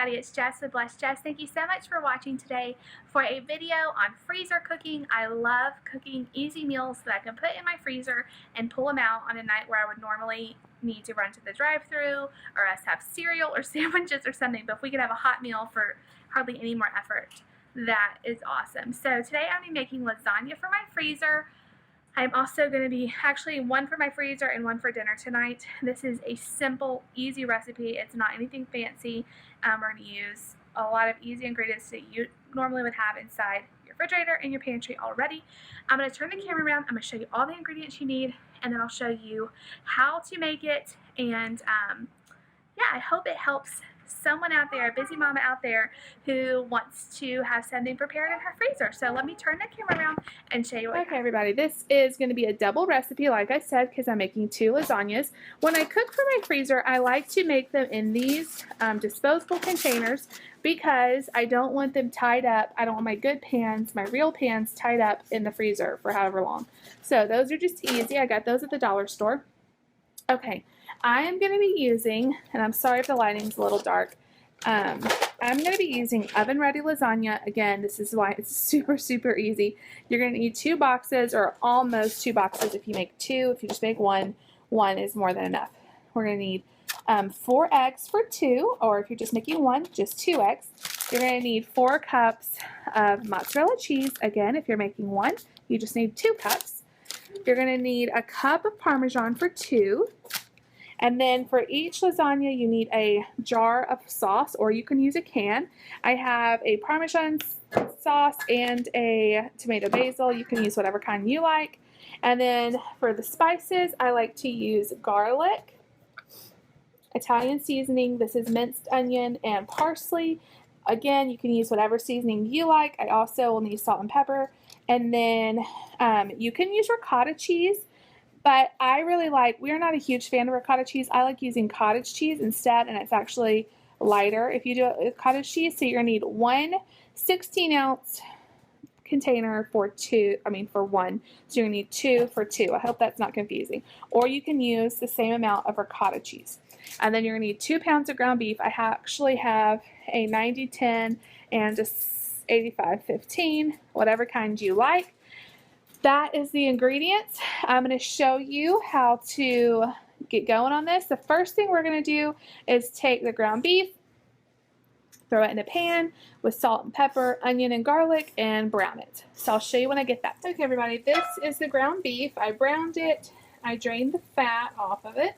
everybody, it's Jess with Blessed Jess. Thank you so much for watching today for a video on freezer cooking. I love cooking easy meals that I can put in my freezer and pull them out on a night where I would normally need to run to the drive-thru or us have cereal or sandwiches or something. But if we could have a hot meal for hardly any more effort, that is awesome. So today I'm going to be making lasagna for my freezer. I'm also going to be actually one for my freezer and one for dinner tonight. This is a simple, easy recipe. It's not anything fancy. We're going to use a lot of easy ingredients that you normally would have inside your refrigerator and your pantry already. I'm going to turn the camera around. I'm going to show you all the ingredients you need, and then I'll show you how to make it. And yeah, I hope it helps someone out there, a busy mama out there who wants to have something prepared in her freezer. So let me turn the camera around and show you what. Okay, everybody, this is going to be a double recipe, like I said, because I'm making 2 lasagnas. When I cook for my freezer, I like to make them in these disposable containers because I don't want them tied up. I don't want my good pans, my real pans, tied up in the freezer for however long. So those are just easy. I got those at the dollar store. Okay. I am going to be using, and I'm sorry if the lighting's a little dark, I'm going to be using oven-ready lasagna. Again, this is why it's super, super easy. You're going to need 2 boxes, or almost 2 boxes if you make 2. If you just make 1, 1 is more than enough. We're going to need 4 eggs for 2, or if you're just making 1, just 2 eggs. You're going to need 4 cups of mozzarella cheese. Again, if you're making 1, you just need 2 cups. You're going to need a cup of Parmesan for 2. And then for each lasagna, you need a jar of sauce, or you can use a can. I have a Parmesan sauce and a tomato basil. You can use whatever kind you like. And then for the spices, I like to use garlic, Italian seasoning. This is minced onion and parsley. Again, you can use whatever seasoning you like. I also will need salt and pepper. And then you can use ricotta cheese. But I really like, we're not a huge fan of ricotta cheese. I like using cottage cheese instead, and it's actually lighter if you do it with cottage cheese. So you're going to need 1 16-ounce container for 1. So you're going to need 2 for 2. I hope that's not confusing. Or you can use the same amount of ricotta cheese. And then you're going to need 2 pounds of ground beef. I actually have a 90-10 and a 85-15, whatever kind you like. That is the ingredients. I'm going to show you how to get going on this. The first thing we're going to do is take the ground beef, throw it in a pan with salt and pepper, onion and garlic, and brown it. So I'll show you when I get that. Okay, everybody, this is the ground beef. I browned it. I drained the fat off of it.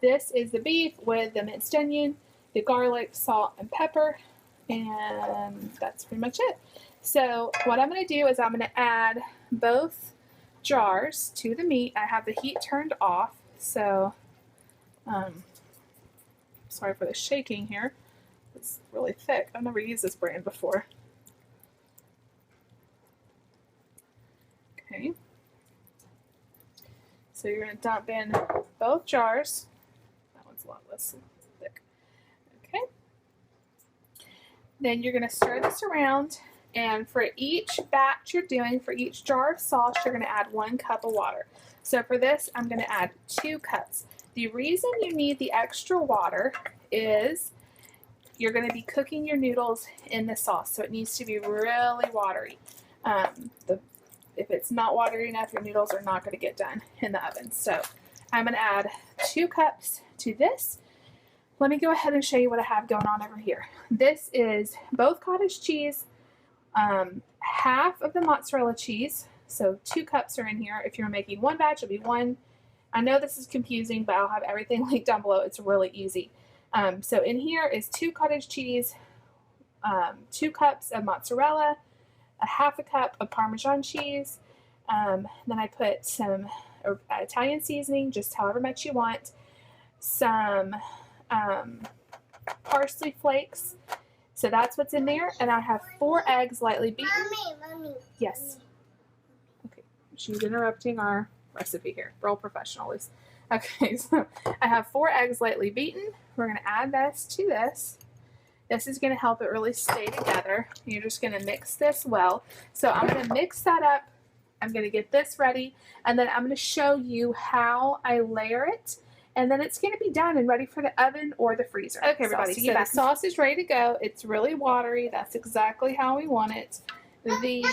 This is the beef with the minced onion, the garlic, salt, and pepper, and that's pretty much it. So what I'm going to do is I'm going to add both jars to the meat. I have the heat turned off, so sorry for the shaking here. It's really thick. I've never used this brand before. Okay. So you're going to dump in both jars. That one's a lot less thick. Okay. Then you're going to stir this around. And for each batch you're doing, for each jar of sauce, you're going to add 1 cup of water. So for this, I'm going to add 2 cups. The reason you need the extra water is you're going to be cooking your noodles in the sauce, so it needs to be really watery. If it's not watery enough, your noodles are not going to get done in the oven. So I'm going to add 2 cups to this. Let me go ahead and show you what I have going on over here. This is both cottage cheese, half of the mozzarella cheese, so 2 cups are in here. If you're making 1 batch, it'll be 1. I know this is confusing, but I'll have everything linked down below. It's really easy. So in here is 2 cottage cheese, 2 cups of mozzarella, a half a cup of Parmesan cheese. Then I put some Italian seasoning, just however much you want, some parsley flakes. So that's what's in there, and I have 4 eggs lightly beaten. Mommy. Yes. Okay, she's interrupting our recipe here. We're all professionals. Okay, so I have 4 eggs lightly beaten. We're going to add this to this. This is going to help it really stay together. You're just going to mix this well. So I'm going to mix that up. I'm going to get this ready, and then I'm going to show you how I layer it and then it's going to be done and ready for the oven or the freezer. Okay, everybody, so the sauce is ready to go. It's really watery. That's exactly how we want it. The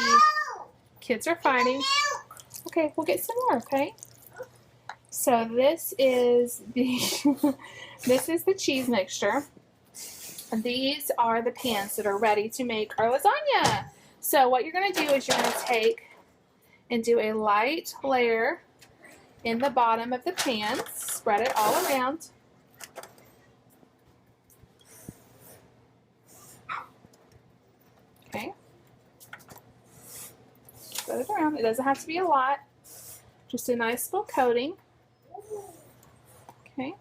kids are fighting. Okay, we'll get some more, okay? So this is the this is the cheese mixture. And these are the pans that are ready to make our lasagna. So what you're going to do is you're going to take and do a light layer in the bottom of the pan. Spread it all around. Okay. Spread it around. It doesn't have to be a lot. Just a nice little coating. Okay.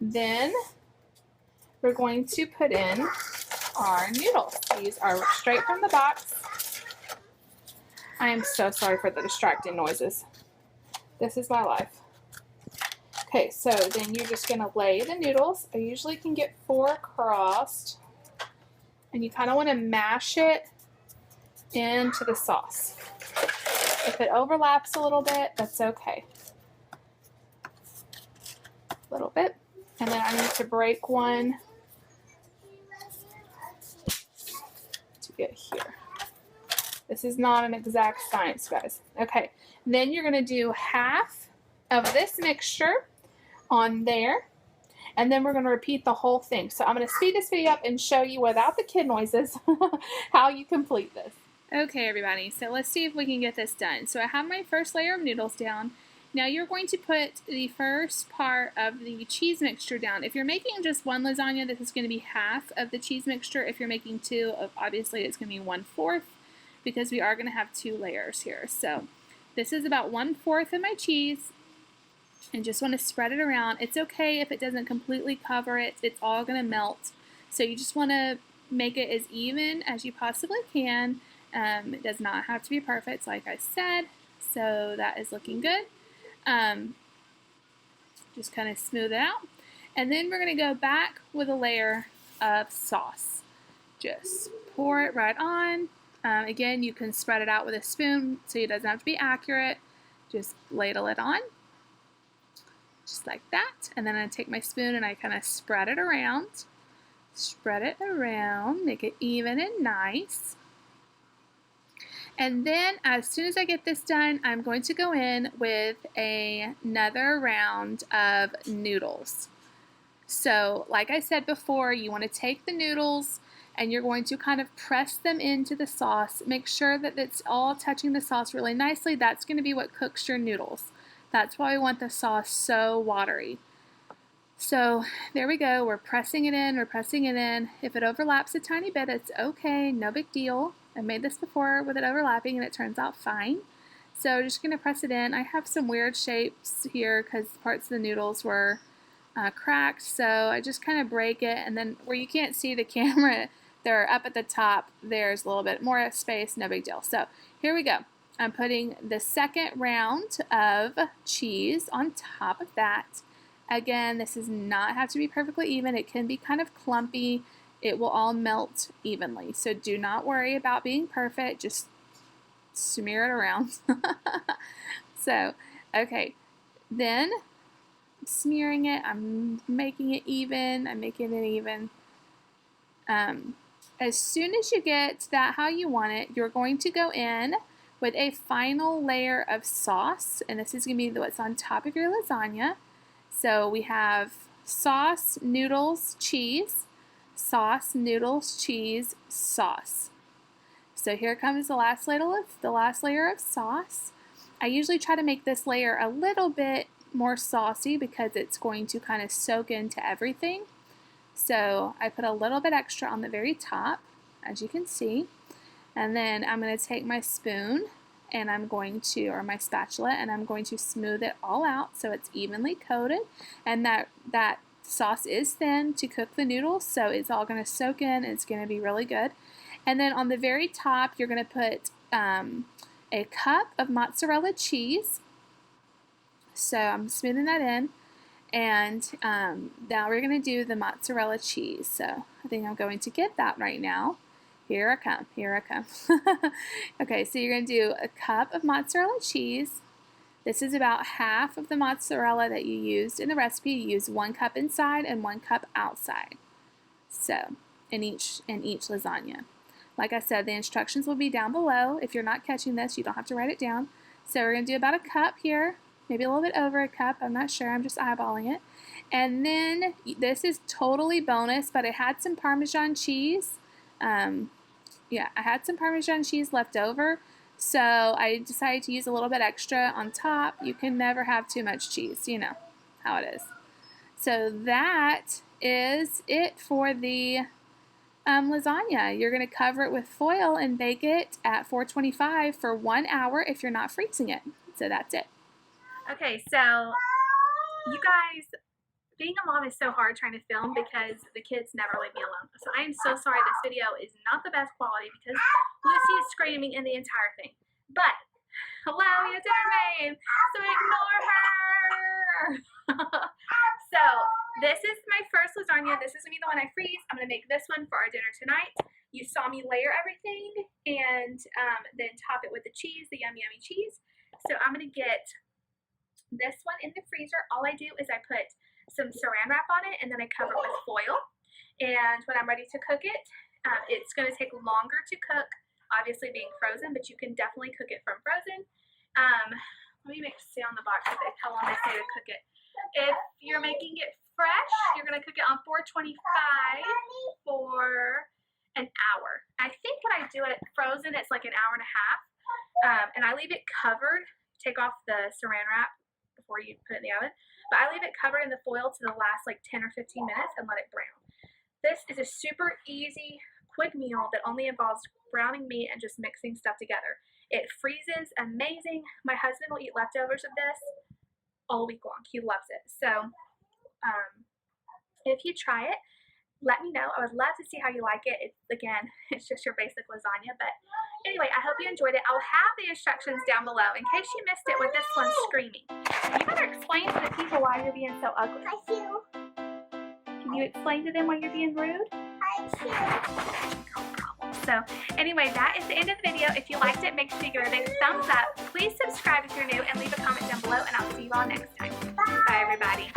Then we're going to put in our noodles. These are straight from the box. I am so sorry for the distracting noises. This is my life. Okay, so then you're just going to lay the noodles. I usually can get 4 across. And you kind of want to mash it into the sauce. If it overlaps a little bit, that's okay. A little bit. And then I need to break one to get here. This is not an exact science, guys. Okay, then you're going to do half of this mixture on there, and then we're going to repeat the whole thing. So I'm going to speed this video up and show you without the kid noises how you complete this. Okay, everybody, so let's see if we can get this done. So I have my first layer of noodles down. Now you're going to put the first part of the cheese mixture down. If you're making just one lasagna, this is going to be half of the cheese mixture. If you're making 2, obviously it's going to be 1/4, because we are going to have 2 layers here. So this is about 1/4 of my cheese, and just want to spread it around. It's okay if it doesn't completely cover it. It's all going to melt. So you just want to make it as even as you possibly can. It does not have to be perfect, like I said. So that is looking good. Just kind of smooth it out. And then we're going to go back with a layer of sauce. Just pour it right on. Again, you can spread it out with a spoon so it doesn't have to be accurate. Just ladle it on. Just like that. And then I take my spoon and I kind of spread it around. Spread it around. Make it even and nice. And then as soon as I get this done, I'm going to go in with another round of noodles. So like I said before, you want to take the noodles and you're going to kind of press them into the sauce. Make sure that it's all touching the sauce really nicely. That's going to be what cooks your noodles. That's why we want the sauce so watery. So there we go. We're pressing it in. We're pressing it in. If it overlaps a tiny bit, it's okay. No big deal. I made this before with it overlapping and it turns out fine. So just going to press it in. I have some weird shapes here because parts of the noodles were cracked. So I just kind of break it, and then where you can't see the camera, they're up at the top. There's a little bit more space. No big deal. So here we go. I'm putting the second round of cheese on top of that. Again, this does not have to be perfectly even. It can be kind of clumpy. It will all melt evenly. So do not worry about being perfect. Just smear it around. So, okay. Then I'm smearing it. I'm making it even. I'm making it even. As soon as you get that how you want it, you're going to go in with a final layer of sauce. And this is going to be what's on top of your lasagna. So we have sauce, noodles, cheese. Sauce, noodles, cheese, sauce. So here comes the last layer of sauce. I usually try to make this layer a little bit more saucy because it's going to kind of soak into everything. So I put a little bit extra on the very top, as you can see. And then I'm going to take my spoon and I'm going to, or my spatula, and I'm going to smooth it all out so it's evenly coated. And that sauce is thin to cook the noodles, so it's all going to soak in and it's going to be really good. And then on the very top, you're going to put a cup of mozzarella cheese. So I'm smoothing that in. And now we're going to do the mozzarella cheese. So I think I'm going to get that right now. Here I come. Okay, so you're going to do a cup of mozzarella cheese. This is about half of the mozzarella that you used in the recipe. You use 1 cup inside and 1 cup outside. So, in each lasagna. Like I said, the instructions will be down below. If you're not catching this, you don't have to write it down. So we're going to do about a cup here, maybe a little bit over a cup. I'm not sure. I'm just eyeballing it. And then this is totally bonus, but I had some Parmesan cheese. Yeah, I had some Parmesan cheese left over, so I decided to use a little bit extra on top. You can never have too much cheese. You know how it is. So that is it for the lasagna. You're going to cover it with foil and bake it at 425 for 1 hour if you're not freezing it. So that's it. Okay, so you guys, being a mom is so hard trying to film because the kids never leave me alone. So I am so sorry this video is not the best quality because Lucy is screaming in the entire thing. But, hello, you're Darmaine, so ignore her. So, this is my first lasagna. This is going to be the one I freeze. I'm going to make this one for our dinner tonight. You saw me layer everything and then top it with the cheese, the yummy, yummy cheese. So, I'm going to get this one in the freezer. All I do is I put some saran wrap on it and then I cover it with foil. And when I'm ready to cook it, it's going to take longer to cook, obviously being frozen, but you can definitely cook it from frozen. Let me say on the box how long they say to cook it. If you're making it fresh, you're going to cook it on 425 for an hour. I think when I do it frozen, it's like an hour and a half. And I leave it covered. Take off the saran wrap before you put it in the oven. But I leave it covered in the foil to the last like 10 or 15 minutes and let it brown. This is a super easy, quick meal that only involves browning meat and just mixing stuff together. It freezes amazing. My husband will eat leftovers of this all week long. He loves it. So if you try it, let me know. I would love to see how you like it. Again, it's just your basic lasagna. But anyway, I hope you enjoyed it. I'll have the instructions down below in case you missed it with this one screaming. You better explain to the people why you're being so ugly. I do. Can you explain to them why you're being rude? I do. No problem. So anyway, that is the end of the video. If you liked it, make sure you give it a big thumbs up. Please subscribe if you're new and leave a comment down below, and I'll see you all next time. Bye everybody.